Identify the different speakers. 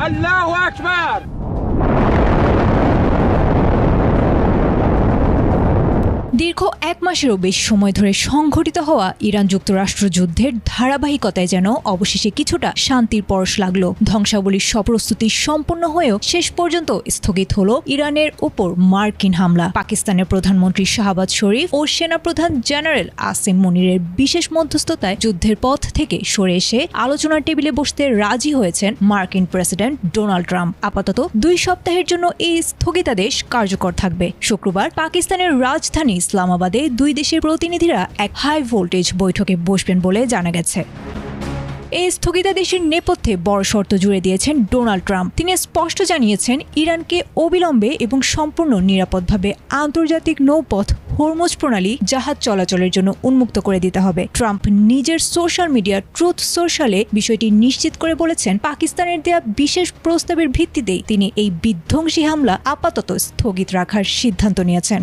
Speaker 1: আল্লাহু আকবার।
Speaker 2: দীর্ঘ 1 মাসেরও বেশি সময় ধরে সংঘটিত হওয়া ইরান যুক্তরাষ্ট্র যুদ্ধের ধারাবাহিকতায় যেন অবশেষে কিছুটা শান্তির পরশ লাগলো। ধ্বংসাবলীর সব প্রস্তুতি সম্পন্ন হয়েও শেষ পর্যন্ত স্থগিত হলো ইরানের উপর মার্কিন হামলা। পাকিস্তানের প্রধানমন্ত্রী শাহবাজ শরীফ ও সেনাপ্রধান জেনারেল আসিম মুনিরের বিশেষ মধ্যস্থতায় যুদ্ধের পথ থেকে সরে এসে আলোচনার টেবিলে বসতে রাজি হয়েছেন মার্কিন প্রেসিডেন্ট ডোনাল্ড ট্রাম্প। আপাতত 2 সপ্তাহের জন্য এই স্থগিতাদেশ কার্যকর থাকবে। শুক্রবার পাকিস্তানের রাজধানী ইসলামাবাদে 2 দেশের প্রতিনিধিরা এক হাই ভোল্টেজ বৈঠকে বসবেন বলে জানা গেছে। এই স্থগিতাদেশের নেপথ্যে বড় শর্ত জুড়ে দিয়েছেন ডোনাল্ড ট্রাম্প। তিনি স্পষ্ট জানিয়েছেন ইরানকে অবিলম্বে এবং সম্পূর্ণ নিরাপদভাবে আন্তর্জাতিক নৌপথ হরমুজ প্রণালী জাহাজ চলাচলের জন্য উন্মুক্ত করে দিতে হবে। ট্রাম্প নিজের সোশ্যাল মিডিয়া ট্রুথ সোশ্যালে বিষয়টি নিশ্চিত করে বলেছেন, পাকিস্তানের দেয়া বিশেষ প্রস্তাবের ভিত্তিতেই তিনি এই বিধ্বংসী হামলা আপাতত স্থগিত রাখার সিদ্ধান্ত নিয়েছেন।